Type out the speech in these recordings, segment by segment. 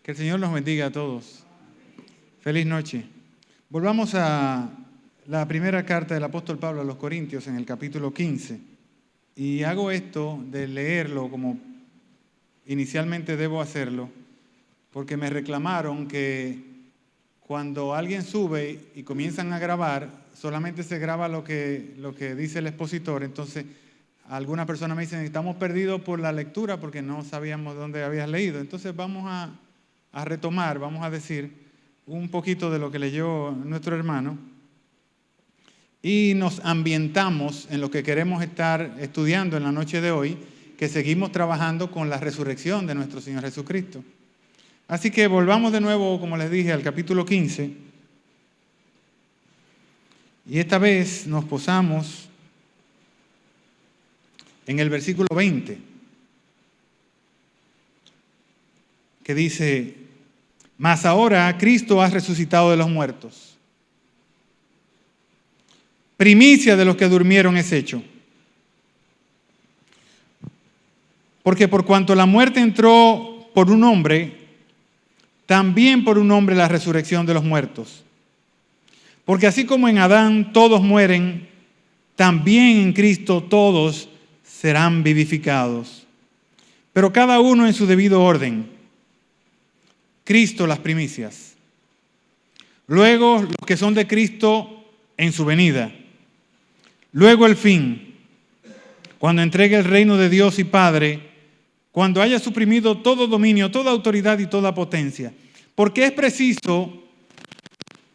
Que el Señor nos bendiga a todos. Feliz noche. Volvamos a la primera carta del apóstol Pablo a los Corintios en el capítulo 15. Y hago esto de leerlo como inicialmente debo hacerlo, porque me reclamaron que cuando alguien sube y comienzan a grabar, solamente se graba lo que dice el expositor. Entonces, algunas personas me dicen, estamos perdidos por la lectura porque no sabíamos dónde habías leído. Entonces vamos a retomar, vamos a decir un poquito de lo que leyó nuestro hermano y nos ambientamos en lo que queremos estar estudiando en la noche de hoy, que seguimos trabajando con la resurrección de nuestro Señor Jesucristo. Así que volvamos de nuevo, como les dije, al capítulo 15 y esta vez nos posamos en el versículo 20, que dice: mas ahora Cristo ha resucitado de los muertos. Primicia de los que durmieron es hecho. Porque por cuanto la muerte entró por un hombre, también por un hombre la resurrección de los muertos. Porque así como en Adán todos mueren, también en Cristo todos serán vivificados. Pero cada uno en su debido orden. Cristo las primicias. Luego los que son de Cristo en su venida. Luego el fin, cuando entregue el reino de Dios y Padre, cuando haya suprimido todo dominio, toda autoridad y toda potencia. Porque es preciso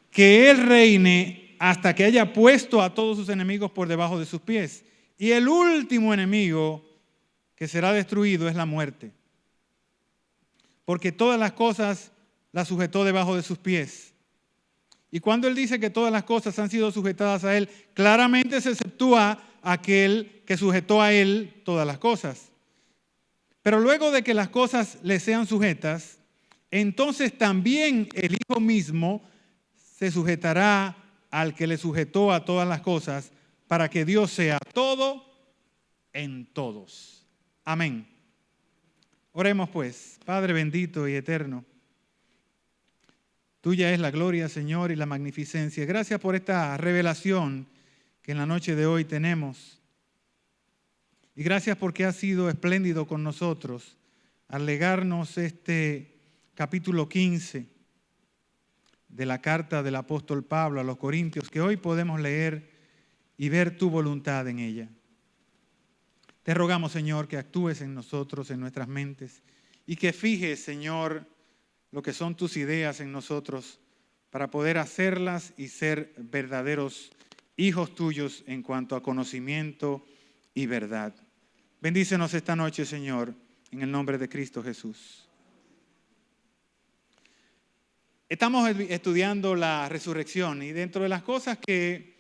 que Él reine hasta que haya puesto a todos sus enemigos por debajo de sus pies. Y el último enemigo que será destruido es la muerte. Porque todas las cosas las sujetó debajo de sus pies. Y cuando Él dice que todas las cosas han sido sujetadas a Él, claramente se exceptúa aquel que sujetó a Él todas las cosas. Pero luego de que las cosas le sean sujetas, entonces también el Hijo mismo se sujetará al que le sujetó a todas las cosas, para que Dios sea todo en todos. Amén. Oremos pues. Padre bendito y eterno, tuya es la gloria, Señor, y la magnificencia. Gracias por esta revelación que en la noche de hoy tenemos. Y gracias porque has sido espléndido con nosotros al legarnos este capítulo 15 de la carta del apóstol Pablo a los Corintios, que hoy podemos leer y ver tu voluntad en ella. Te rogamos, Señor, que actúes en nosotros, en nuestras mentes, y que fijes, Señor, lo que son tus ideas en nosotros para poder hacerlas y ser verdaderos hijos tuyos en cuanto a conocimiento y verdad. Bendícenos esta noche, Señor, en el nombre de Cristo Jesús. Estamos estudiando la resurrección y dentro de las cosas que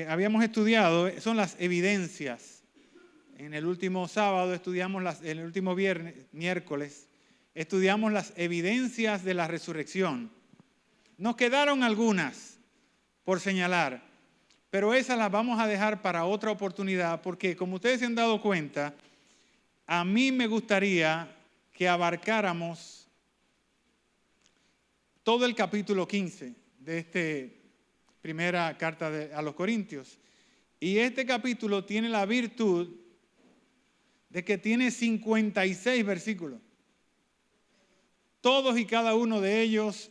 habíamos estudiado son las evidencias. En el último sábado estudiamos en el último miércoles estudiamos las evidencias de la resurrección. Nos quedaron algunas por señalar, pero esas las vamos a dejar para otra oportunidad porque, como ustedes se han dado cuenta, a mí me gustaría que abarcáramos todo el capítulo 15 de esta primera carta a los Corintios. Y este capítulo tiene la virtud de que tiene 56 versículos. Todos y cada uno de ellos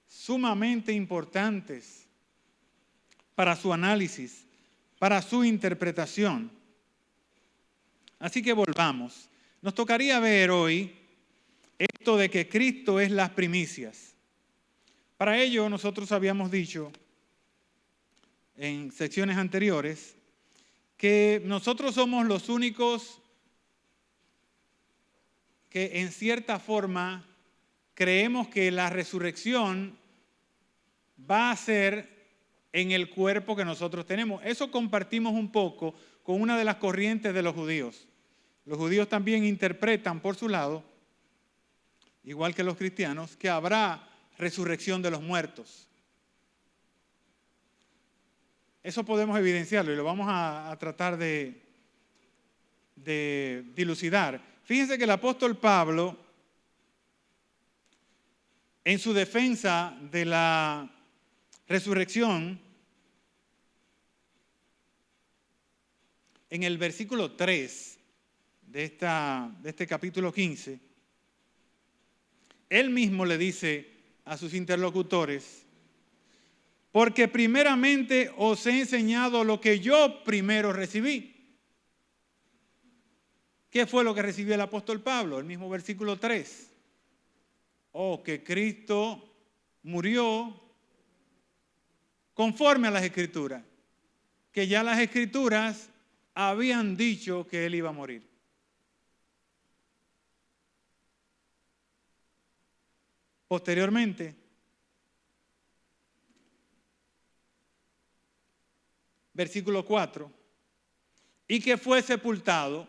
sumamente importantes para su análisis, para su interpretación. Así que volvamos. Nos tocaría ver hoy esto de que Cristo es las primicias. Para ello nosotros habíamos dicho en secciones anteriores que nosotros somos los únicos que en cierta forma creemos que la resurrección va a ser en el cuerpo que nosotros tenemos. Eso compartimos un poco con una de las corrientes de los judíos. Los judíos también interpretan por su lado, igual que los cristianos, que habrá resurrección de los muertos. Eso podemos evidenciarlo y lo vamos a tratar de dilucidar. Fíjense que el apóstol Pablo en su defensa de la resurrección, en el versículo 3 de este capítulo 15, él mismo le dice a sus interlocutores: porque primeramente os he enseñado lo que yo primero recibí. ¿Qué fue lo que recibió el apóstol Pablo? El mismo versículo 3. Que Cristo murió conforme a las Escrituras, que ya las Escrituras habían dicho que Él iba a morir. Posteriormente, versículo 4, y que fue sepultado.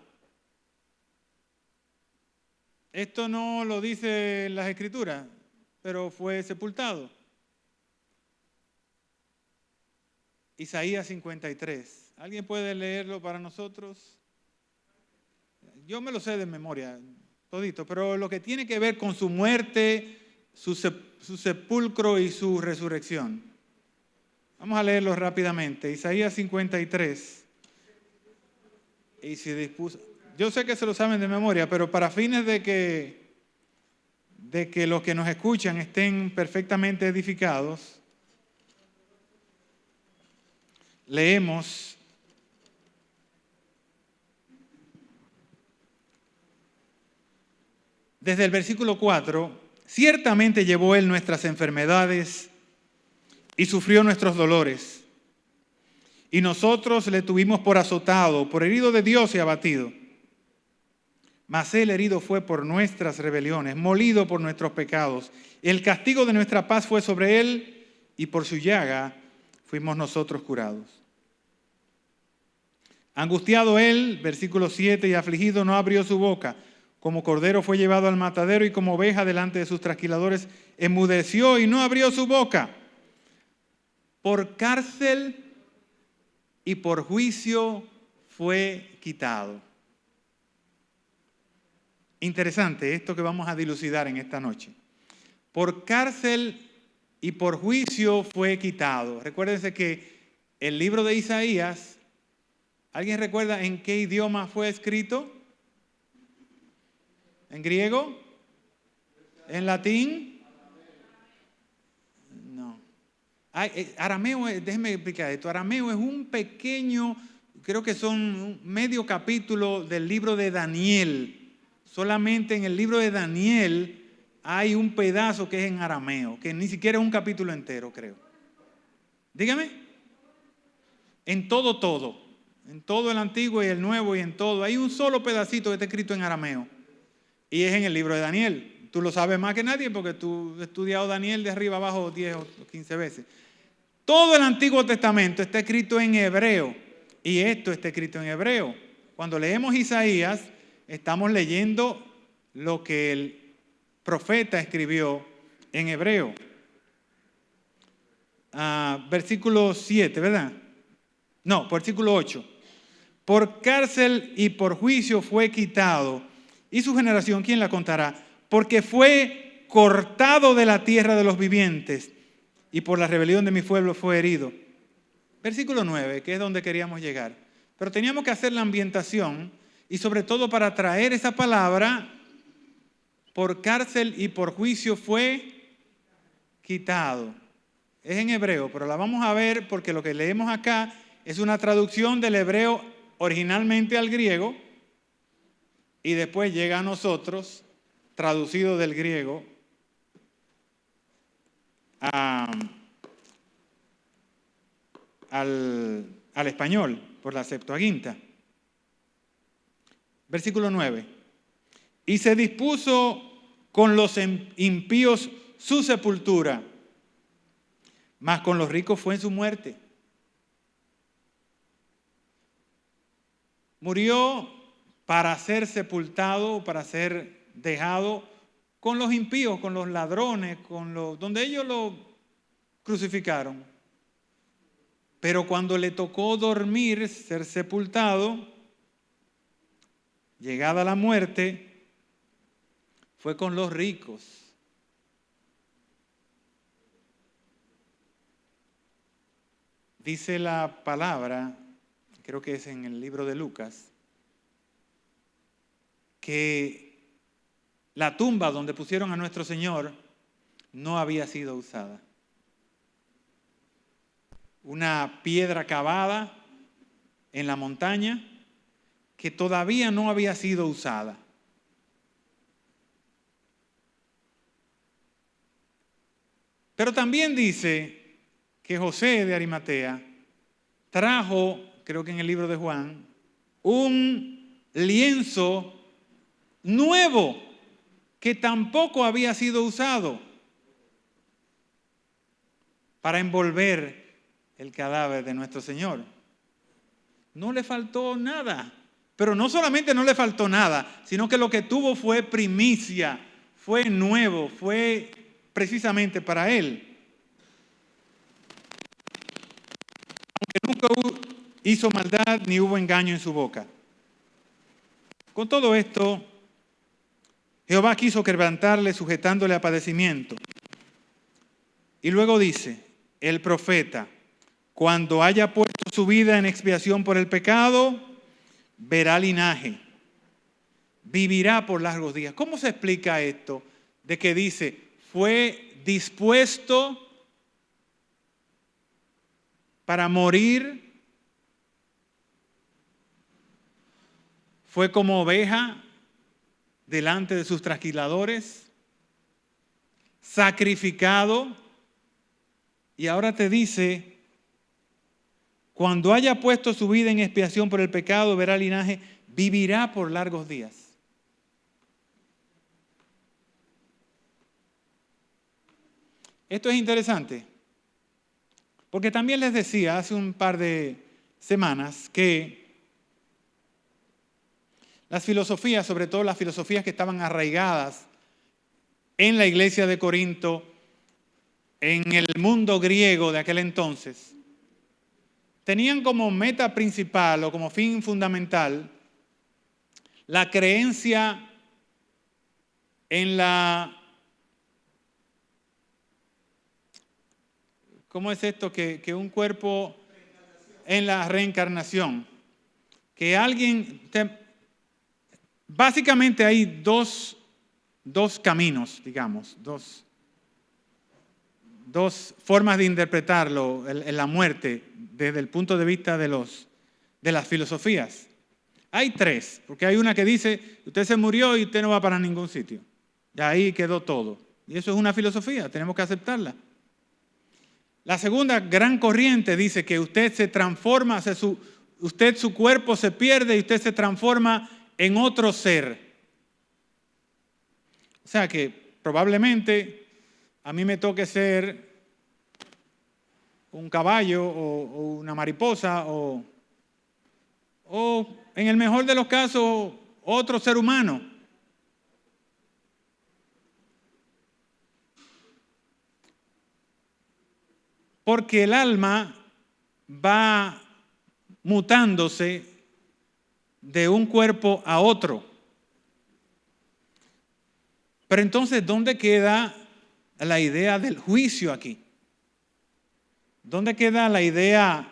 Esto no lo dice las Escrituras, pero fue sepultado. Isaías 53. ¿Alguien puede leerlo para nosotros? Yo me lo sé de memoria, todito, pero lo que tiene que ver con su muerte, su sepulcro y su resurrección. Vamos a leerlo rápidamente. Isaías 53. Y se dispuso. Yo sé que se lo saben de memoria, pero para fines de que los que nos escuchan estén perfectamente edificados, leemos desde el versículo 4, ciertamente llevó Él nuestras enfermedades y sufrió nuestros dolores. Y nosotros le tuvimos por azotado, por herido de Dios y abatido. Mas Él herido fue por nuestras rebeliones, molido por nuestros pecados. El castigo de nuestra paz fue sobre Él, y por su llaga fuimos nosotros curados. Angustiado Él, versículo 7, y afligido no abrió su boca. Como cordero fue llevado al matadero, y como oveja delante de sus trasquiladores enmudeció y no abrió su boca. Por cárcel y por juicio fue quitado. Interesante esto que vamos a dilucidar en esta noche. Por cárcel y por juicio fue quitado. Recuérdense que el libro de Isaías, ¿alguien recuerda en qué idioma fue escrito? ¿En griego? ¿En latín? No. Arameo, déjenme explicar esto. Arameo es un pequeño, creo que son medio capítulo del libro de Daniel. Solamente en el libro de Daniel hay un pedazo que es en arameo, que ni siquiera es un capítulo entero, creo. Dígame. En todo. En todo el Antiguo y el Nuevo y en todo. Hay un solo pedacito que está escrito en arameo. Y es en el libro de Daniel. Tú lo sabes más que nadie porque tú has estudiado Daniel de arriba abajo 10 o 15 veces. Todo el Antiguo Testamento está escrito en hebreo. Y esto está escrito en hebreo. Cuando leemos Isaías, estamos leyendo lo que el profeta escribió en hebreo. Versículo 7, ¿verdad? No, versículo 8. Por cárcel y por juicio fue quitado. ¿Y su generación quién la contará? Porque fue cortado de la tierra de los vivientes y por la rebelión de mi pueblo fue herido. Versículo 9, que es donde queríamos llegar. Pero teníamos que hacer la ambientación y sobre todo para traer esa palabra, por cárcel y por juicio fue quitado. Es en hebreo, pero la vamos a ver porque lo que leemos acá es una traducción del hebreo originalmente al griego y después llega a nosotros, traducido del griego al español por la Septuaginta. Versículo 9. Y se dispuso con los impíos su sepultura, mas con los ricos fue en su muerte. Murió para ser sepultado, para ser dejado con los impíos, con los ladrones, donde ellos lo crucificaron. Pero cuando le tocó dormir, ser sepultado, llegada la muerte, fue con los ricos. Dice la palabra, creo que es en el libro de Lucas, que la tumba donde pusieron a nuestro Señor no había sido usada. Una piedra cavada en la montaña que todavía no había sido usada. Pero también dice que José de Arimatea trajo, creo que en el libro de Juan, un lienzo nuevo que tampoco había sido usado para envolver el cadáver de nuestro Señor. No le faltó nada, pero no solamente no le faltó nada, sino que lo que tuvo fue primicia, fue nuevo, fue precisamente para él. Aunque nunca hizo maldad ni hubo engaño en su boca. Con todo esto, Jehová quiso quebrantarle sujetándole a padecimiento. Y luego dice, el profeta, cuando haya puesto su vida en expiación por el pecado, verá linaje, vivirá por largos días. ¿Cómo se explica esto? De que dice, fue dispuesto para morir, fue como oveja delante de sus trasquiladores, sacrificado, y ahora te dice, cuando haya puesto su vida en expiación por el pecado, verá linaje, vivirá por largos días. Esto es interesante, porque también les decía hace un par de semanas que las filosofías, sobre todo las filosofías que estaban arraigadas en la iglesia de Corinto, en el mundo griego de aquel entonces, tenían como meta principal o como fin fundamental la creencia en la... ¿Cómo es esto? Que un cuerpo en la reencarnación. Que alguien... Básicamente hay dos caminos, digamos, dos formas de interpretarlo, en la muerte, desde el punto de vista de las filosofías. Hay tres, porque hay una que dice, usted se murió y usted no va para ningún sitio. Y ahí quedó todo. Y eso es una filosofía, tenemos que aceptarla. La segunda gran corriente dice que usted se transforma, su cuerpo se pierde y usted se transforma en otro ser. O sea que probablemente a mí me toque ser un caballo o una mariposa o en el mejor de los casos otro ser humano. Porque el alma va mutándose de un cuerpo a otro. Pero entonces, ¿dónde queda la idea del juicio aquí? ¿Dónde queda la idea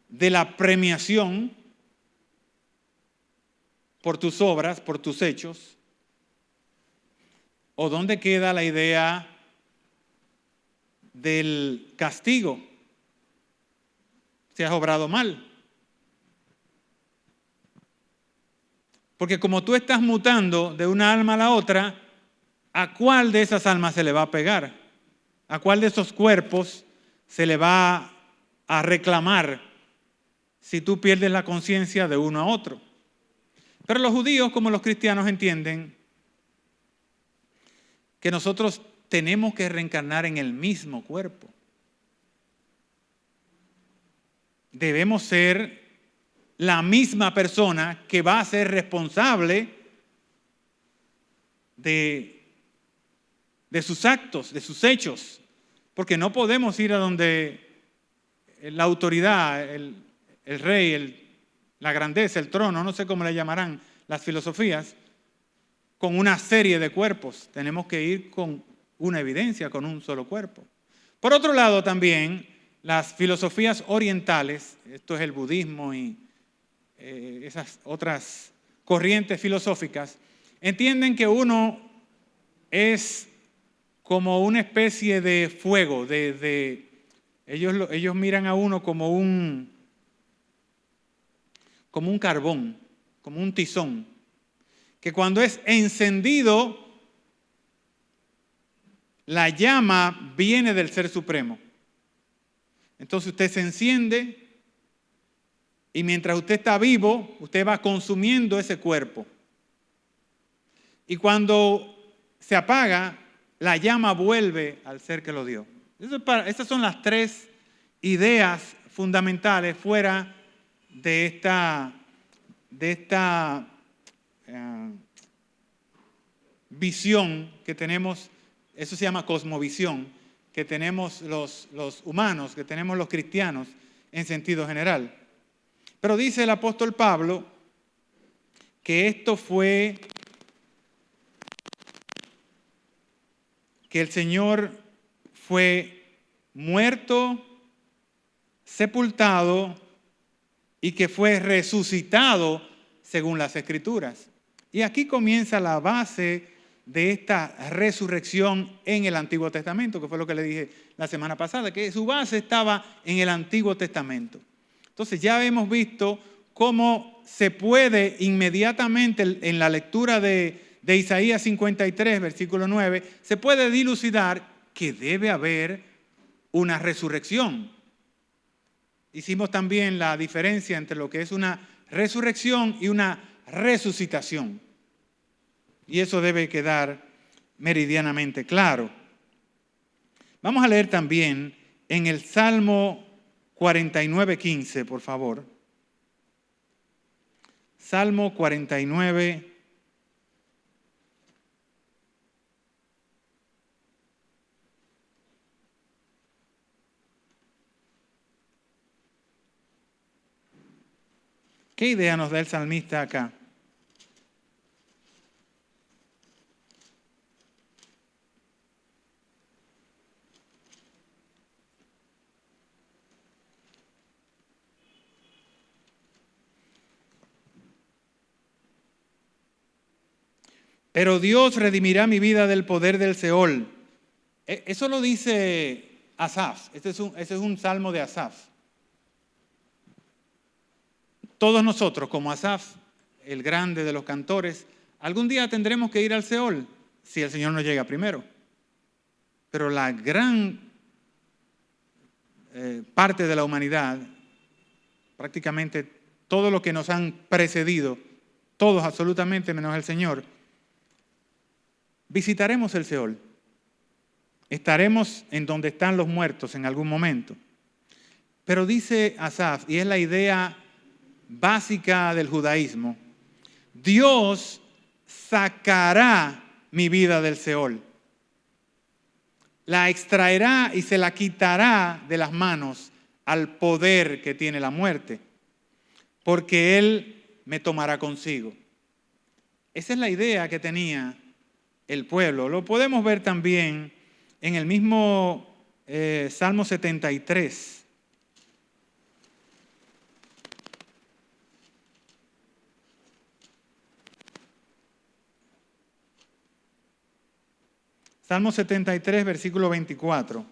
de la premiación por tus obras, por tus hechos? ¿O dónde queda la idea del castigo si has obrado mal? Porque como tú estás mutando de una alma a la otra, ¿a cuál de esas almas se le va a pegar? ¿A cuál de esos cuerpos se le va a reclamar si tú pierdes la conciencia de uno a otro? Pero los judíos, como los cristianos, entienden que nosotros tenemos que reencarnar en el mismo cuerpo. Debemos ser la misma persona que va a ser responsable de sus actos, de sus hechos. Porque no podemos ir a donde la autoridad, el rey, la grandeza, el trono, no sé cómo le llamarán las filosofías, con una serie de cuerpos. Tenemos que ir con una evidencia, con un solo cuerpo. Por otro lado también, las filosofías orientales, esto es el budismo y esas otras corrientes filosóficas, entienden que uno es como una especie de fuego, ellos miran a uno como un carbón, como un tizón, que cuando es encendido, la llama viene del Ser Supremo. Entonces usted se enciende y mientras usted está vivo, usted va consumiendo ese cuerpo. Y cuando se apaga, la llama vuelve al ser que lo dio. Esas son las tres ideas fundamentales fuera de esta visión que tenemos. Eso se llama cosmovisión, que tenemos los humanos, que tenemos los cristianos en sentido general. Pero dice el apóstol Pablo que esto fue que el Señor fue muerto, sepultado y que fue resucitado según las Escrituras. Y aquí comienza la base de esta resurrección en el Antiguo Testamento, que fue lo que le dije la semana pasada, que su base estaba en el Antiguo Testamento. Entonces ya hemos visto cómo se puede inmediatamente en la lectura de Isaías 53, versículo 9, se puede dilucidar que debe haber una resurrección. Hicimos también la diferencia entre lo que es una resurrección y una resucitación. Y eso debe quedar meridianamente claro. Vamos a leer también en el Salmo 49:15, por favor. Salmo 49. ¿Qué idea nos da el salmista acá? Pero Dios redimirá mi vida del poder del Seol. Eso lo dice Asaf. Ese es un salmo de Asaf. Todos nosotros, como Asaf, el grande de los cantores, algún día tendremos que ir al Seol si el Señor no llega primero. Pero la gran parte de la humanidad, prácticamente todos los que nos han precedido, todos absolutamente menos el Señor, visitaremos el Seol. Estaremos en donde están los muertos en algún momento. Pero dice Asaf, y es la idea básica del judaísmo, Dios sacará mi vida del Seol. La extraerá y se la quitará de las manos al poder que tiene la muerte, porque Él me tomará consigo. Esa es la idea que tenía el pueblo. Lo podemos ver también en el mismo Salmo 73. Salmo 73, versículo 24.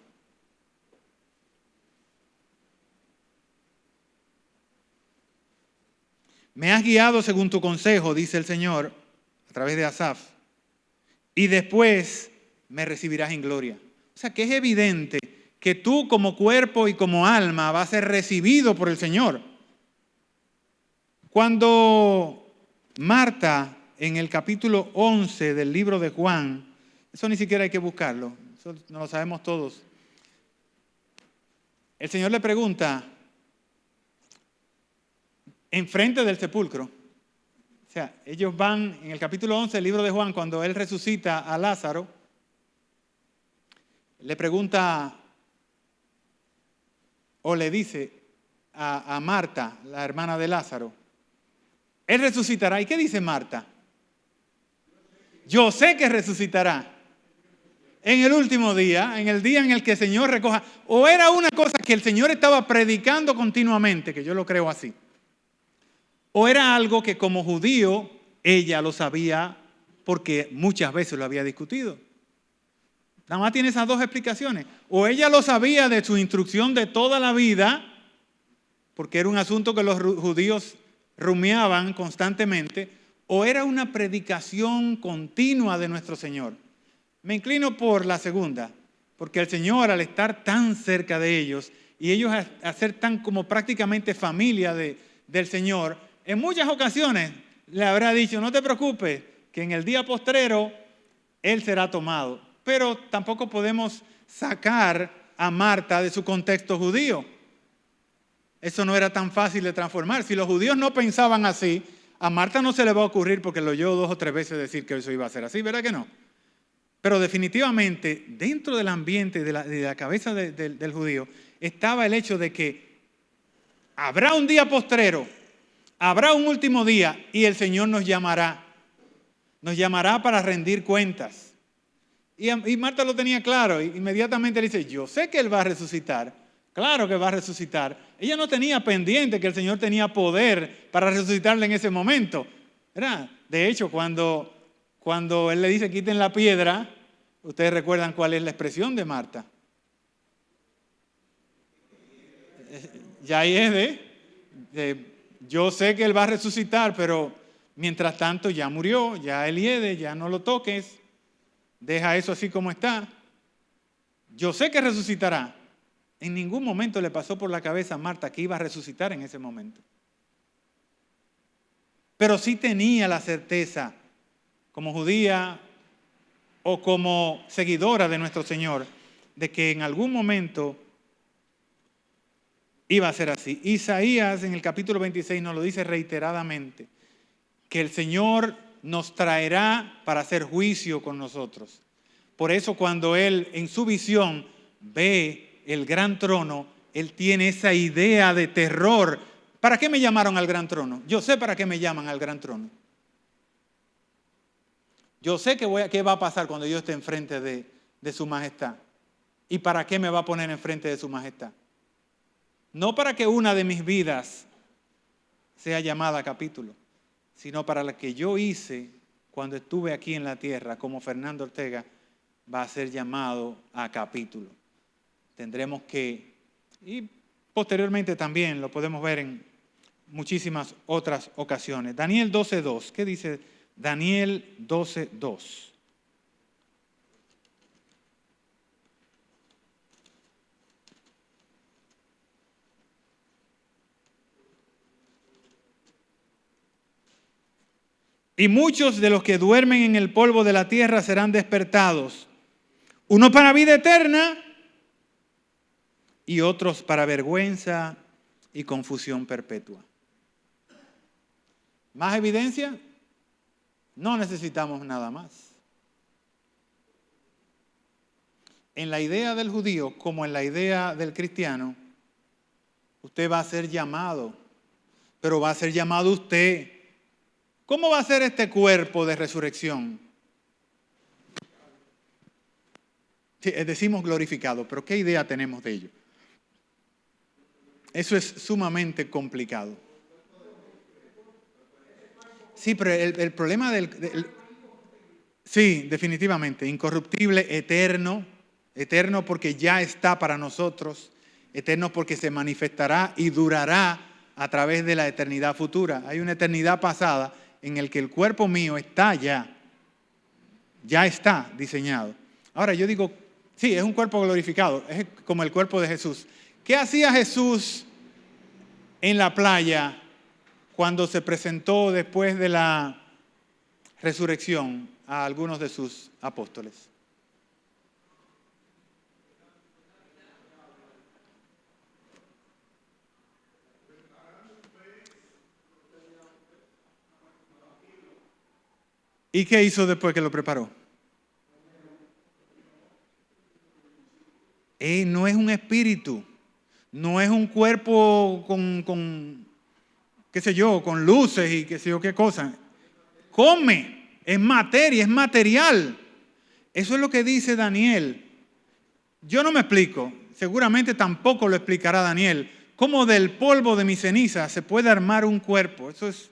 Me has guiado según tu consejo, dice el Señor, a través de Asaf, y después me recibirás en gloria. O sea que es evidente que tú como cuerpo y como alma vas a ser recibido por el Señor. Cuando Marta, en el capítulo 11 del libro de Juan, eso ni siquiera hay que buscarlo, eso no lo sabemos todos. El Señor le pregunta, enfrente del sepulcro, o sea, ellos van en el capítulo 11 del libro de Juan, cuando Él resucita a Lázaro, le pregunta o le dice a Marta, la hermana de Lázaro, Él resucitará. ¿Y qué dice Marta? Yo sé que resucitará. en el último día, en el día en el que el Señor recoja, o era una cosa que el Señor estaba predicando continuamente, que yo lo creo así, o era algo que como judío ella lo sabía porque muchas veces lo había discutido. Nada más tiene esas dos explicaciones. O ella lo sabía de su instrucción de toda la vida, porque era un asunto que los judíos rumiaban constantemente, o era una predicación continua de nuestro Señor. Me inclino por la segunda, porque el Señor, al estar tan cerca de ellos y ellos a ser tan como prácticamente familia del Señor, en muchas ocasiones le habrá dicho, no te preocupes, que en el día postrero Él será tomado. Pero tampoco podemos sacar a Marta de su contexto judío. Eso no era tan fácil de transformar. Si los judíos no pensaban así, a Marta no se le va a ocurrir porque lo oyó 2 o 3 veces decir que eso iba a ser así, ¿verdad que no? Pero definitivamente, dentro del ambiente de la cabeza del judío, estaba el hecho de que habrá un día postrero, habrá un último día y el Señor nos llamará para rendir cuentas. Y Marta lo tenía claro, inmediatamente le dice, yo sé que Él va a resucitar, claro que va a resucitar. Ella no tenía pendiente que el Señor tenía poder para resucitarle en ese momento, ¿verdad? De hecho, cuando Él le dice quiten la piedra, ustedes recuerdan cuál es la expresión de Marta. Ya es yo sé que Él va a resucitar, pero mientras tanto ya murió, ya Él hiede, ya no lo toques, deja eso así como está. Yo sé que resucitará. En ningún momento le pasó por la cabeza a Marta que iba a resucitar en ese momento. Pero sí tenía la certeza, como judía o como seguidora de nuestro Señor, de que en algún momento iba a ser así. Isaías en el capítulo 26 nos lo dice reiteradamente, que el Señor nos traerá para hacer juicio con nosotros. Por eso cuando Él en su visión ve el gran trono, Él tiene esa idea de terror. ¿Para qué me llamaron al gran trono? Yo sé para qué me llaman al gran trono. Yo sé qué va a pasar cuando yo esté enfrente de su majestad. ¿Y para qué me va a poner enfrente de su majestad? No para que una de mis vidas sea llamada a capítulo, sino para la que yo hice cuando estuve aquí en la tierra, como Fernando Ortega, va a ser llamado a capítulo. Tendremos que, y posteriormente también lo podemos ver en muchísimas otras ocasiones. Daniel 12:2, ¿qué dice Daniel 12:2? Y muchos de los que duermen en el polvo de la tierra serán despertados, unos para vida eterna y otros para vergüenza y confusión perpetua. ¿Más evidencia? No necesitamos nada más. En la idea del judío, como en la idea del cristiano, usted va a ser llamado, pero va a ser llamado usted. ¿Cómo va a ser este cuerpo de resurrección? Sí, decimos glorificado, pero ¿qué idea tenemos de ello? Eso es sumamente complicado. Sí, pero el problema sí, definitivamente, incorruptible, eterno porque ya está para nosotros, eterno porque se manifestará y durará a través de la eternidad futura. Hay una eternidad pasada en el que el cuerpo mío está ya está diseñado. Ahora yo digo, sí, es un cuerpo glorificado, es como el cuerpo de Jesús. ¿Qué hacía Jesús en la playa cuando se presentó después de la resurrección a algunos de sus apóstoles? ¿Y qué hizo después que lo preparó? No es un espíritu, no es un cuerpo con qué sé yo, con luces y qué sé yo qué cosa. Come, es materia, es material. Eso es lo que dice Daniel. Yo no me explico, seguramente tampoco lo explicará Daniel, cómo del polvo de mi ceniza se puede armar un cuerpo. Eso es,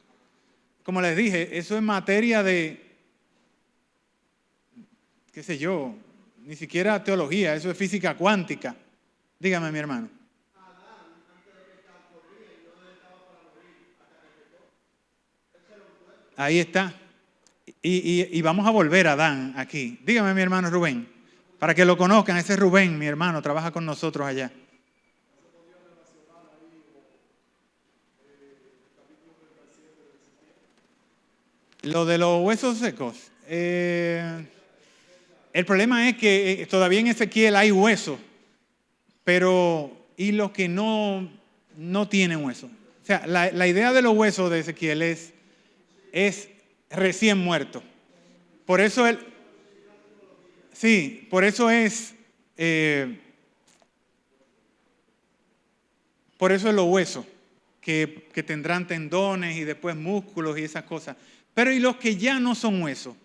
como les dije, eso es materia de, qué sé yo, ni siquiera teología, eso es física cuántica. Dígame, mi hermano. Ahí está. Y vamos a volver a Adán aquí. Dígame, mi hermano Rubén, para que lo conozcan. Ese es Rubén, mi hermano, trabaja con nosotros allá. Lo de los huesos secos. El problema es que todavía en Ezequiel hay huesos, pero ¿y los que no tienen huesos? O sea, la idea de los huesos de Ezequiel es recién muerto. Por eso por eso es los huesos, que tendrán tendones y después músculos y esas cosas. Pero ¿y los que ya no son huesos?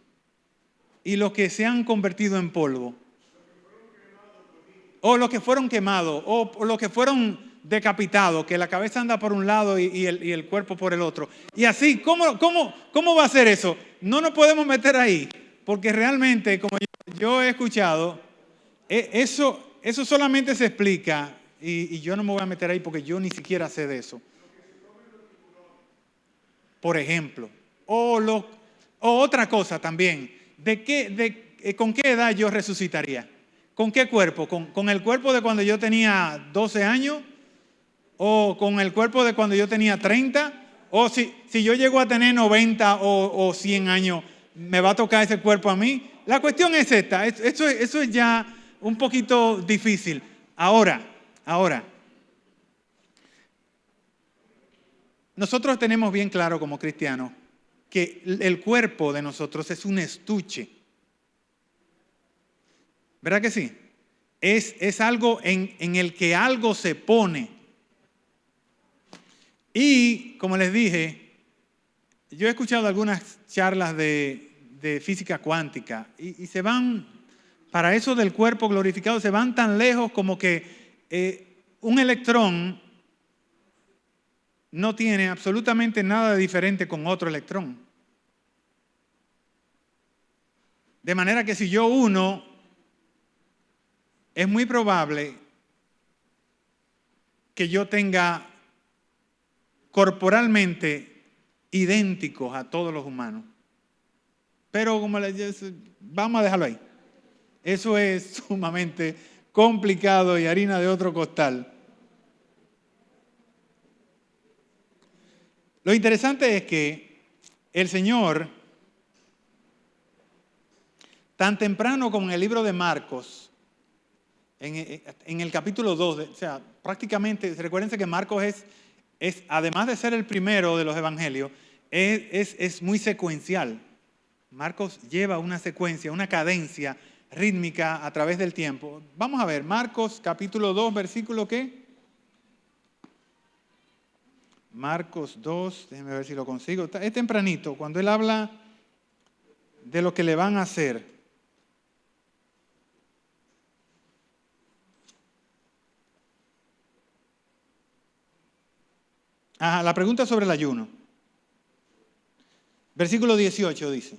¿Y los que se han convertido en polvo? O los que fueron quemados, o los que fueron decapitados, que la cabeza anda por un lado y el cuerpo por el otro. Y así, ¿cómo va a ser eso? No nos podemos meter ahí, porque realmente, como yo he escuchado, eso solamente se explica, y yo no me voy a meter ahí porque yo ni siquiera sé de eso. Por ejemplo, o otra cosa también, ¿con qué edad yo resucitaría? ¿Con qué cuerpo? ¿Con el cuerpo de cuando yo tenía 12 años? ¿O con el cuerpo de cuando yo tenía 30? ¿O si yo llego a tener 90 o 100 años, me va a tocar ese cuerpo a mí? La cuestión es esta, eso es ya un poquito difícil. Ahora, nosotros tenemos bien claro como cristianos que el cuerpo de nosotros es un estuche. ¿Verdad que sí? Es algo en el que algo se pone. Y, como les dije, yo he escuchado algunas charlas de física cuántica y se van, para eso del cuerpo glorificado, se van tan lejos como que un electrón no tiene absolutamente nada de diferente con otro electrón. De manera que si yo uno, es muy probable que yo tenga corporalmente idénticos a todos los humanos. Pero vamos a dejarlo ahí. Eso es sumamente complicado y harina de otro costal. Lo interesante es que el Señor, tan temprano como en el libro de Marcos, en el capítulo 2, o sea, prácticamente, recuérdense que Marcos es, además de ser el primero de los evangelios, es muy secuencial. Marcos lleva una secuencia, una cadencia rítmica a través del tiempo. Vamos a ver, Marcos capítulo 2, versículo ¿qué? Marcos 2, déjenme ver si lo consigo. Es tempranito, cuando él habla de lo que le van a hacer. La pregunta sobre el ayuno. Versículo 18 dice: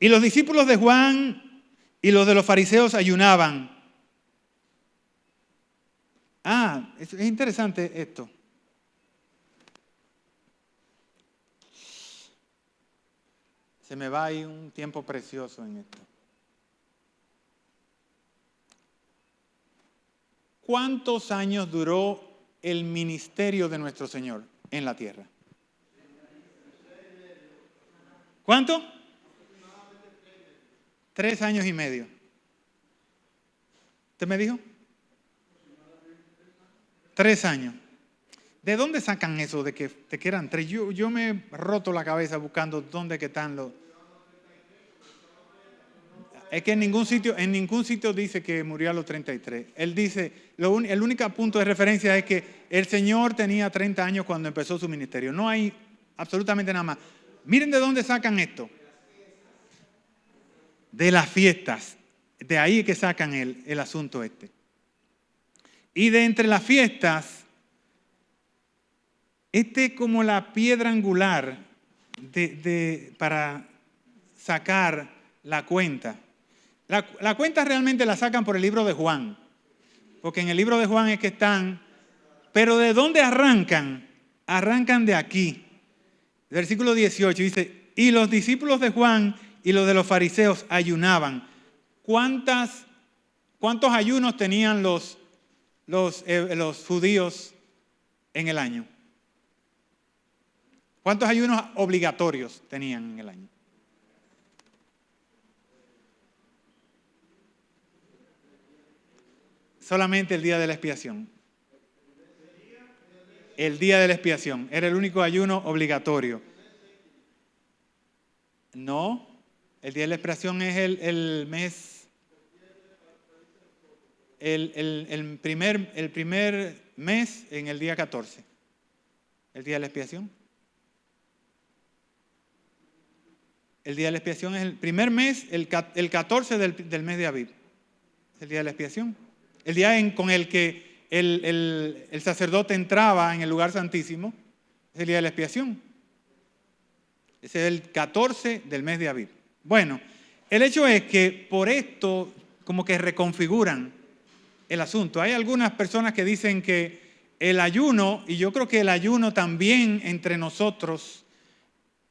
y los discípulos de Juan y los de los fariseos ayunaban. Es interesante esto. Se me va ahí un tiempo precioso en esto. ¿Cuántos años duró el ministerio de nuestro Señor en la tierra? ¿Cuánto? 3 años y medio. ¿Usted me dijo? 3 años. ¿De dónde sacan eso de que eran 3? Yo me he roto la cabeza buscando dónde que están los... Es que en ningún sitio dice que murió a los 33. Él dice, el único punto de referencia es que el Señor tenía 30 años cuando empezó su ministerio. No hay absolutamente nada más. Miren de dónde sacan esto. De las fiestas. De ahí es que sacan el asunto este. Y de entre las fiestas, este es como la piedra angular para sacar la cuenta. La cuenta realmente la sacan por el libro de Juan, porque en el libro de Juan es que están, pero ¿de dónde arrancan? Arrancan de aquí. Versículo 18 dice, y los discípulos de Juan y los de los fariseos ayunaban. ¿Cuántos ayunos tenían los judíos en el año? ¿Cuántos ayunos obligatorios tenían en el año? Solamente el día de la expiación. El día de la expiación. Era el único ayuno obligatorio. No, el día de la expiación es el mes. El primer mes en el día 14. El día de la expiación. El día de la expiación es el primer mes, el 14 del mes de Abib. Es el día de la expiación. El día con el que el sacerdote entraba en el lugar santísimo es el día de la expiación. Ese es el 14 del mes de Abib. Bueno, el hecho es que por esto como que reconfiguran el asunto. Hay algunas personas que dicen que el ayuno, y yo creo que el ayuno también entre nosotros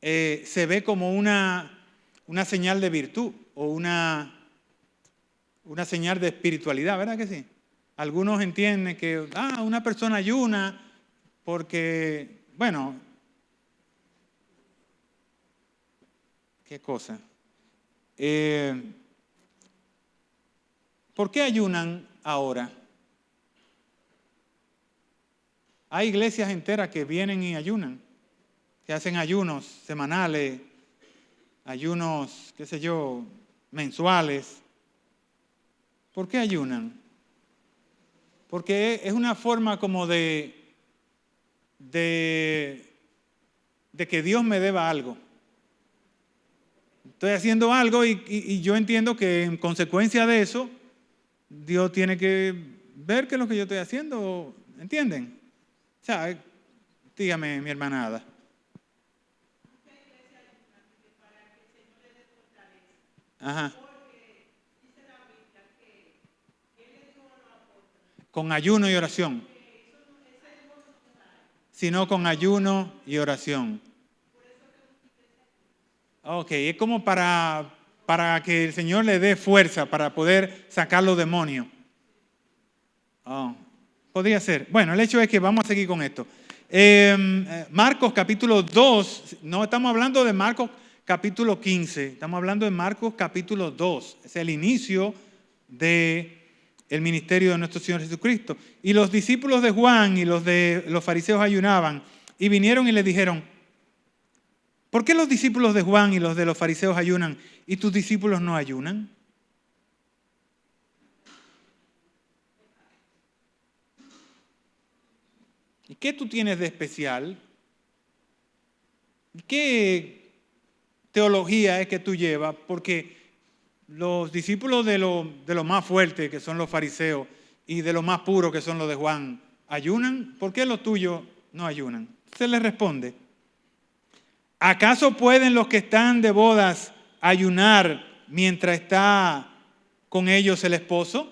se ve como una señal de virtud o una señal de espiritualidad, ¿verdad que sí? Algunos entienden que una persona ayuna porque, bueno, ¿qué cosa? ¿Por qué ayunan ahora? Hay iglesias enteras que vienen y ayunan, que hacen ayunos semanales, ayunos, qué sé yo, mensuales. ¿Por qué ayunan? Porque es una forma como de que Dios me deba algo. Estoy haciendo algo y yo entiendo que en consecuencia de eso, Dios tiene que ver qué es lo que yo estoy haciendo. ¿Entienden? O sea, dígame, mi hermana Ada. Ajá. Con ayuno y oración. Sino con ayuno y oración. Ok, es como para que el Señor le dé fuerza para poder sacar los demonios. Podría ser. Bueno, el hecho es que vamos a seguir con esto. Marcos capítulo 2, no estamos hablando de Marcos capítulo 15, estamos hablando de Marcos capítulo 2. Es el inicio del ministerio de nuestro Señor Jesucristo. Y los discípulos de Juan y los de los fariseos ayunaban y vinieron y le dijeron, ¿por qué los discípulos de Juan y los de los fariseos ayunan y tus discípulos no ayunan? ¿Y qué tú tienes de especial? ¿Qué teología es que tú llevas? Porque los discípulos de lo más fuerte, que son los fariseos, y de lo más puro, que son los de Juan, ¿ayunan? ¿Por qué los tuyos no ayunan? Se les responde, ¿acaso pueden los que están de bodas ayunar mientras está con ellos el esposo?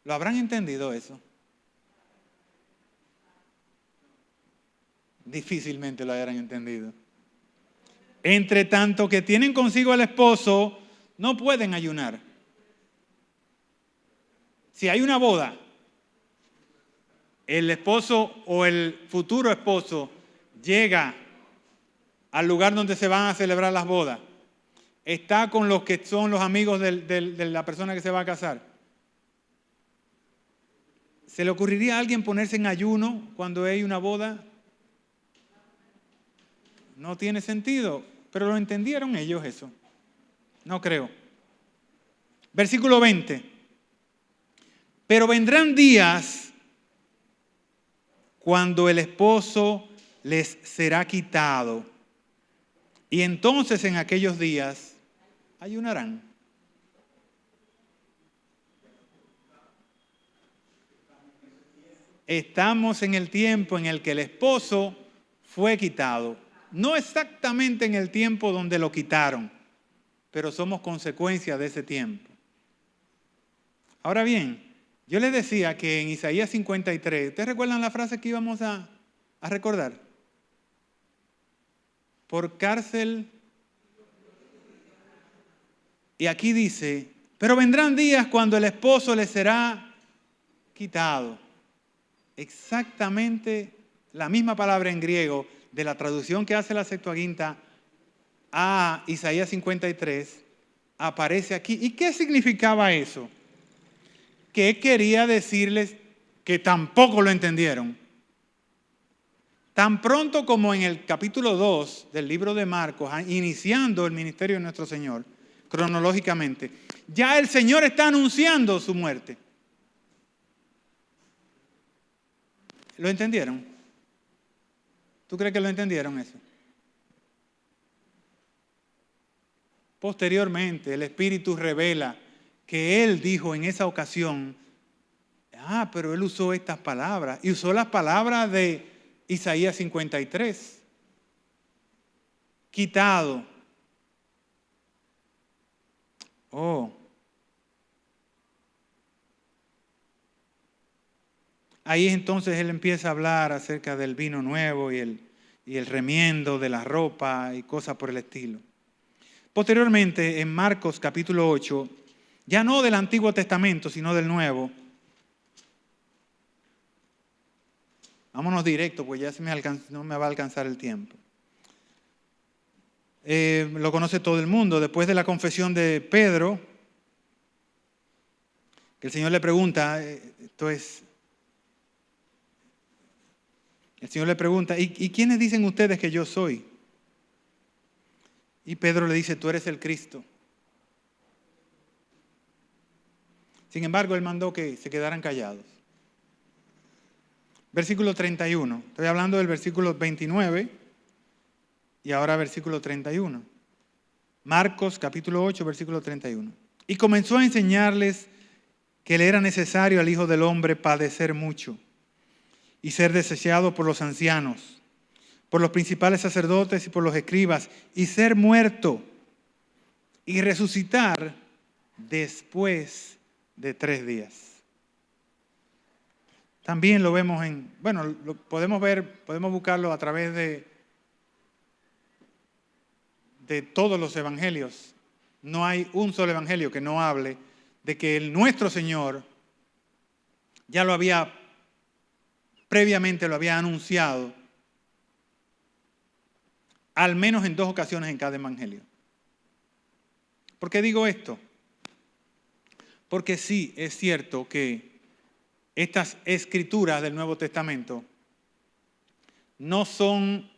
¿Lo habrán entendido eso? Difícilmente lo habrán entendido. Entre tanto que tienen consigo al esposo, no pueden ayunar. Si hay una boda, el esposo o el futuro esposo llega al lugar donde se van a celebrar las bodas, está con los que son los amigos de la persona que se va a casar. ¿Se le ocurriría a alguien ponerse en ayuno cuando hay una boda? No tiene sentido, pero lo entendieron ellos eso. No creo. Versículo 20. Pero vendrán días cuando el esposo les será quitado. Y entonces en aquellos días ayunarán. Estamos en el tiempo en el que el esposo fue quitado. No exactamente en el tiempo donde lo quitaron, pero somos consecuencia de ese tiempo. Ahora bien, yo les decía que en Isaías 53, ¿ustedes recuerdan la frase que íbamos a recordar? Por cárcel. Y aquí dice, pero vendrán días cuando el esposo le será quitado. Exactamente la misma palabra en griego de la traducción que hace la Septuaginta a Isaías 53 aparece aquí. ¿Y qué significaba eso? Que quería decirles que tampoco lo entendieron. Tan pronto como en el capítulo 2 del libro de Marcos, iniciando el ministerio de nuestro Señor, cronológicamente, ya el Señor está anunciando su muerte. ¿Lo entendieron? ¿Tú crees que lo entendieron eso? Posteriormente, el Espíritu revela que Él dijo en esa ocasión, pero Él usó estas palabras, y usó las palabras de Isaías 53. Quitado. Ahí entonces Él empieza a hablar acerca del vino nuevo y el remiendo de la ropa y cosas por el estilo. Posteriormente, en Marcos capítulo 8, ya no del Antiguo Testamento, sino del Nuevo. Vámonos directo, pues ya no me va a alcanzar el tiempo. Lo conoce todo el mundo. Después de la confesión de Pedro, que el Señor le pregunta, ¿y quiénes dicen ustedes que yo soy? Y Pedro le dice, tú eres el Cristo. Sin embargo, él mandó que se quedaran callados. Versículo 31. Estoy hablando del versículo 29 y ahora versículo 31. Marcos capítulo 8, versículo 31. Y comenzó a enseñarles que le era necesario al Hijo del Hombre padecer mucho y ser desechado por los ancianos, por los principales sacerdotes y por los escribas, y ser muerto y resucitar después de 3 días. También lo vemos podemos buscarlo a través de todos los evangelios. No hay un solo evangelio que no hable de que nuestro Señor ya previamente lo había anunciado, al menos en 2 ocasiones en cada evangelio. ¿Por qué digo esto? Porque sí, es cierto que estas escrituras del Nuevo Testamento no son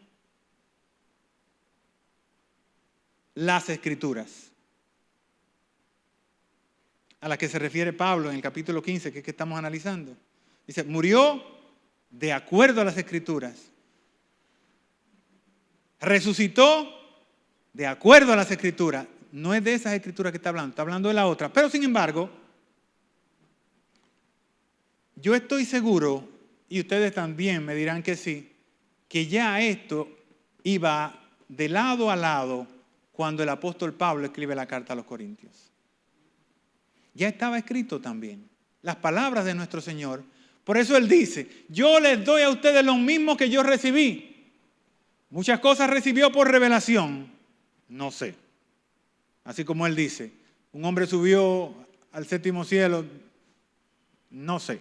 las escrituras a las que se refiere Pablo en el capítulo 15, que es que estamos analizando. Dice, murió de acuerdo a las escrituras. Resucitó de acuerdo a las escrituras. No es de esas escrituras que está hablando de la otra. Pero sin embargo, yo estoy seguro, y ustedes también me dirán que sí, que ya esto iba de lado a lado cuando el apóstol Pablo escribe la carta a los Corintios. Ya estaba escrito también. Las palabras de nuestro Señor. Por eso Él dice, yo les doy a ustedes lo mismo que yo recibí. Muchas cosas recibió por revelación. No sé. Así como Él dice, un hombre subió al 7º cielo. No sé.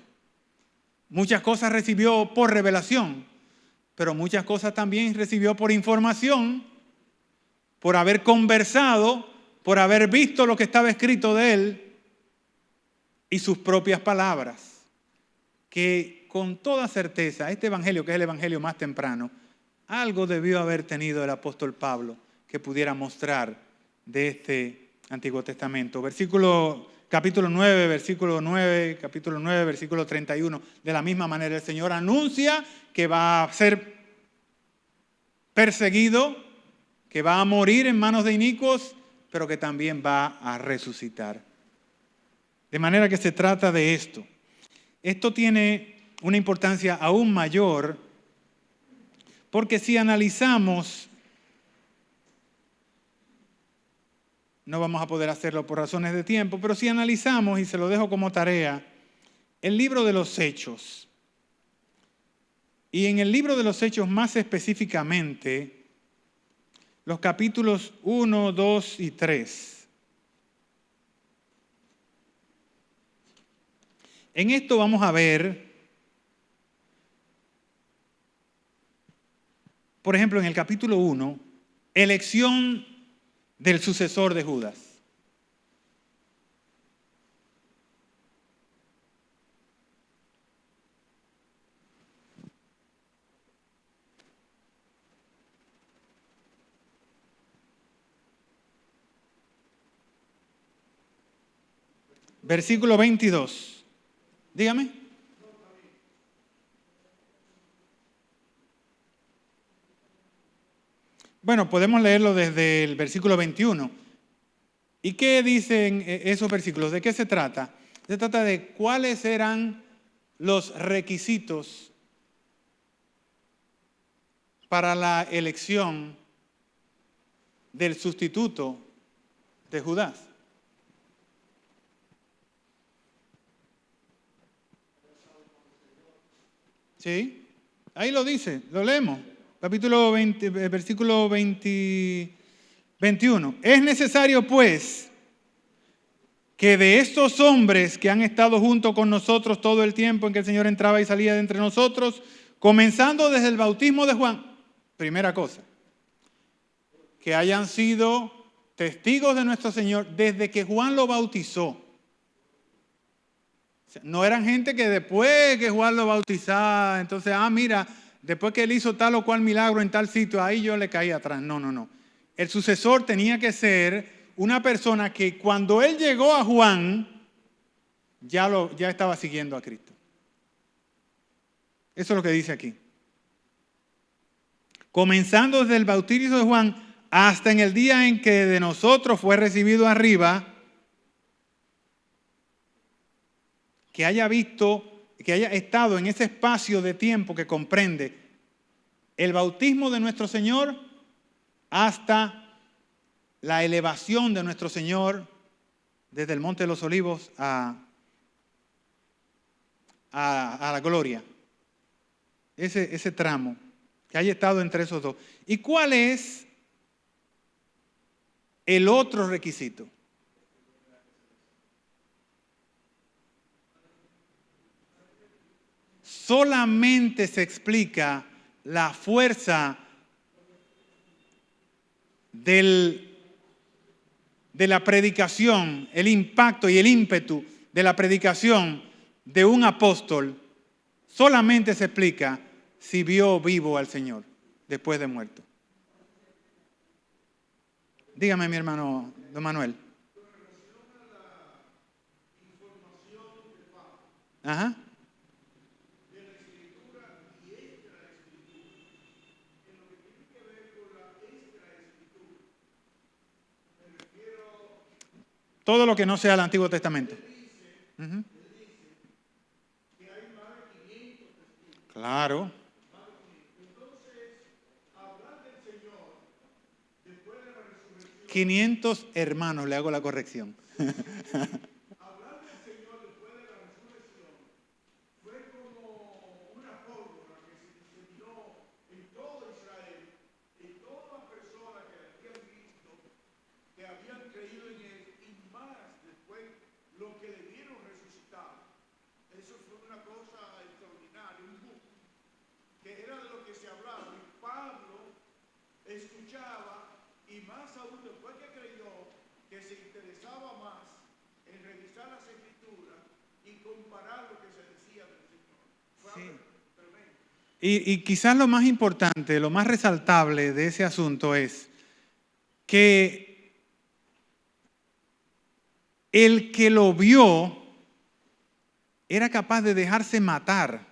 Muchas cosas recibió por revelación, pero muchas cosas también recibió por información, por haber conversado, por haber visto lo que estaba escrito de Él y sus propias palabras. Que con toda certeza, este evangelio, que es el evangelio más temprano, algo debió haber tenido el apóstol Pablo que pudiera mostrar de este Antiguo Testamento. Capítulo 9, versículo 9, capítulo 9, versículo 31. De la misma manera, el Señor anuncia que va a ser perseguido, que va a morir en manos de inicuos, pero que también va a resucitar. De manera que se trata de esto. Esto tiene una importancia aún mayor, porque si analizamos, no vamos a poder hacerlo por razones de tiempo, pero si analizamos, y se lo dejo como tarea, el libro de los Hechos, y en el libro de los Hechos más específicamente, los capítulos 1, 2 y 3. En esto vamos a ver, por ejemplo, en el capítulo 1, elección del sucesor de Judas. Versículo 22. Dígame. Bueno, podemos leerlo desde el versículo 21. ¿Y qué dicen esos versículos? ¿De qué se trata? Se trata de cuáles eran los requisitos para la elección del sustituto de Judas. ¿Sí? Ahí lo dice, lo leemos. Capítulo 20, versículo 21. Es necesario, pues, que de estos hombres que han estado junto con nosotros todo el tiempo en que el Señor entraba y salía de entre nosotros, comenzando desde el bautismo de Juan, primera cosa, que hayan sido testigos de nuestro Señor desde que Juan lo bautizó. No eran gente que después que Juan lo bautizaba, entonces, mira, después que él hizo tal o cual milagro en tal sitio, ahí yo le caí atrás. No. El sucesor tenía que ser una persona que cuando él llegó a Juan, ya estaba siguiendo a Cristo. Eso es lo que dice aquí. Comenzando desde el bautismo de Juan hasta en el día en que de nosotros fue recibido arriba, que haya visto, que haya estado en ese espacio de tiempo que comprende el bautismo de nuestro Señor hasta la elevación de nuestro Señor desde el Monte de los Olivos a la gloria. Ese tramo, que haya estado entre esos dos. ¿Y cuál es el otro requisito? Solamente se explica la fuerza de la predicación, el impacto y el ímpetu de la predicación de un apóstol, solamente se explica si vio vivo al Señor después de muerto. Dígame, mi hermano don Manuel. Ajá. Todo lo que no sea el Antiguo Testamento. Uh-huh. Claro. 500 hermanos, le hago la corrección. Y quizás lo más importante, lo más resaltable de ese asunto es que el que lo vio era capaz de dejarse matar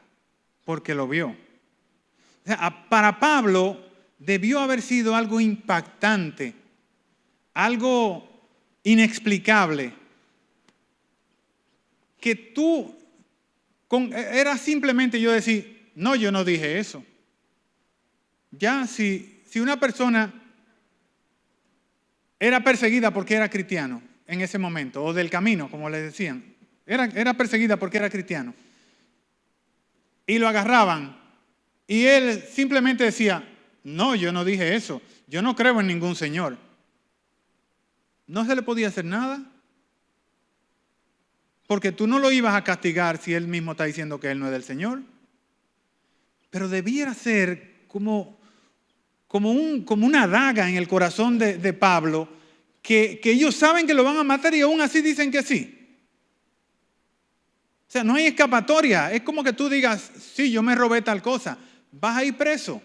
porque lo vio. O sea, para Pablo, debió haber sido algo impactante, algo inexplicable, que era simplemente yo decir, no, yo no dije eso. Ya, si una persona era perseguida porque era cristiano en ese momento, o del camino, como le decían, era perseguida porque era cristiano, y lo agarraban, y él simplemente decía, no, yo no dije eso, yo no creo en ningún señor. No se le podía hacer nada, porque tú no lo ibas a castigar si él mismo está diciendo que él no es del Señor. Pero debiera ser como una daga en el corazón de Pablo, que ellos saben que lo van a matar y aún así dicen que sí. O sea, no hay escapatoria. Es como que tú digas, sí, yo me robé tal cosa. Vas a ir preso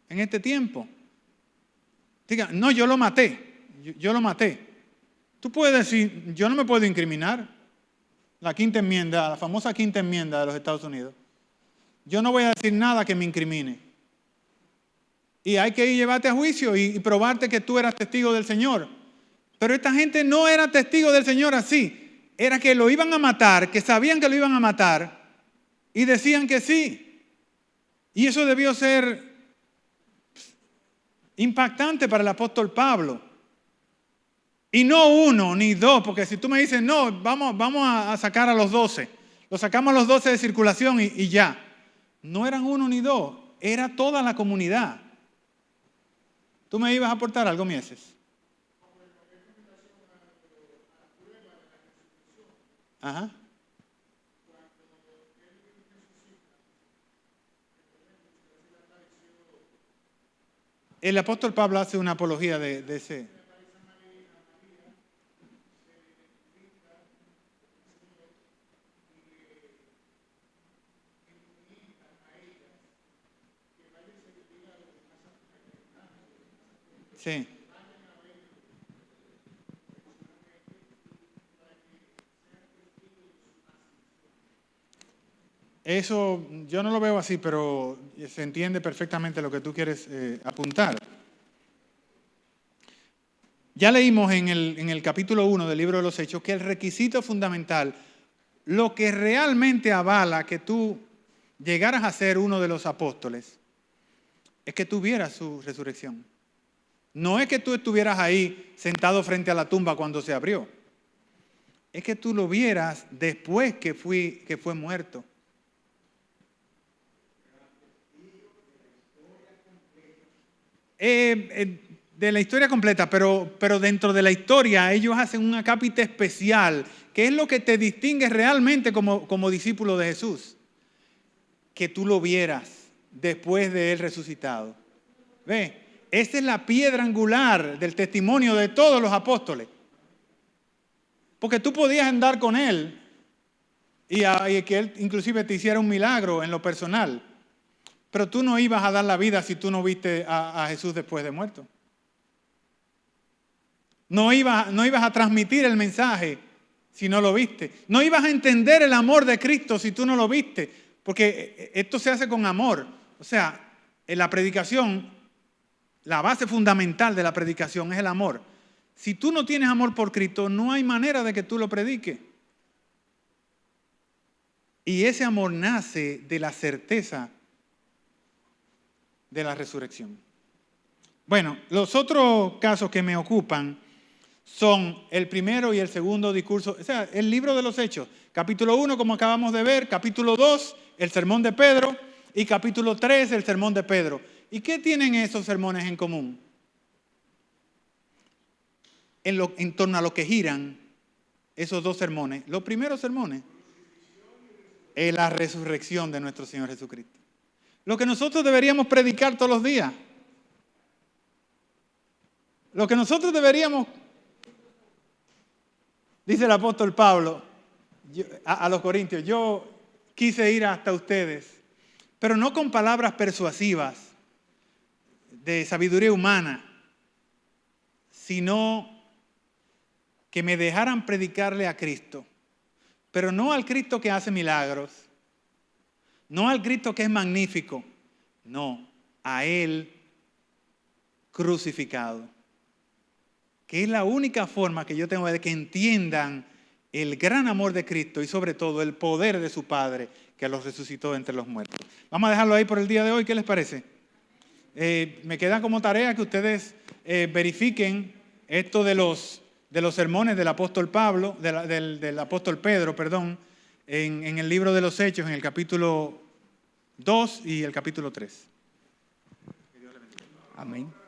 en este tiempo. Diga, no, yo lo maté. Yo lo maté. Tú puedes decir, yo no me puedo incriminar. La quinta enmienda, la famosa quinta enmienda de los Estados Unidos. Yo no voy a decir nada que me incrimine. Y hay que ir llevarte a juicio y probarte que tú eras testigo del Señor. Pero esta gente no era testigo del Señor así. Era que lo iban a matar, que sabían que lo iban a matar y decían que sí. Y eso debió ser impactante para el apóstol Pablo. Y no uno ni dos, porque si tú me dices, no, vamos a sacar a los 12. Los sacamos a los 12 de circulación y ya. No eran uno ni dos, era toda la comunidad. ¿Tú me ibas a aportar algo, Mieses? Ajá. El apóstol Pablo hace una apología de ese. Sí. Eso yo no lo veo así, pero se entiende perfectamente lo que tú quieres apuntar. Ya leímos en el capítulo 1 del libro de los Hechos que el requisito fundamental, lo que realmente avala que tú llegaras a ser uno de los apóstoles, es que tuvieras su resurrección. No es que tú estuvieras ahí sentado frente a la tumba cuando se abrió. Es que tú lo vieras después que fue muerto. De la historia completa, pero dentro de la historia ellos hacen un acápite especial, que es lo que te distingue realmente como discípulo de Jesús. Que tú lo vieras después de él resucitado. ¿Ve? Esa es la piedra angular del testimonio de todos los apóstoles. Porque tú podías andar con él y que él inclusive te hiciera un milagro en lo personal. Pero tú no ibas a dar la vida si tú no viste a Jesús después de muerto. No ibas a transmitir el mensaje si no lo viste. No ibas a entender el amor de Cristo si tú no lo viste. Porque esto se hace con amor. O sea, en la predicación, la base fundamental de la predicación es el amor. Si tú no tienes amor por Cristo, no hay manera de que tú lo prediques. Y ese amor nace de la certeza de la resurrección. Bueno, los otros casos que me ocupan son el primero y el segundo discurso, o sea, el libro de los Hechos. Capítulo 1, como acabamos de ver, capítulo 2, el sermón de Pedro, y capítulo 3, el sermón de Pedro. ¿Y qué tienen esos sermones en común? En torno a lo que giran esos dos sermones. Los primeros sermones es la resurrección de nuestro Señor Jesucristo. Lo que nosotros deberíamos predicar todos los días. Lo que nosotros deberíamos, dice el apóstol Pablo a los Corintios, yo quise ir hasta ustedes, pero no con palabras persuasivas de sabiduría humana, sino que me dejaran predicarle a Cristo, pero no al Cristo que hace milagros, no al Cristo que es magnífico, no, a Él crucificado. Que es la única forma que yo tengo de que entiendan el gran amor de Cristo y sobre todo el poder de su Padre que los resucitó entre los muertos. Vamos a dejarlo ahí por el día de hoy, ¿qué les parece? Me queda como tarea que ustedes verifiquen esto de los sermones del apóstol Pablo, del apóstol Pedro, perdón, en el libro de los Hechos, en el capítulo 2 y el capítulo 3. Amén.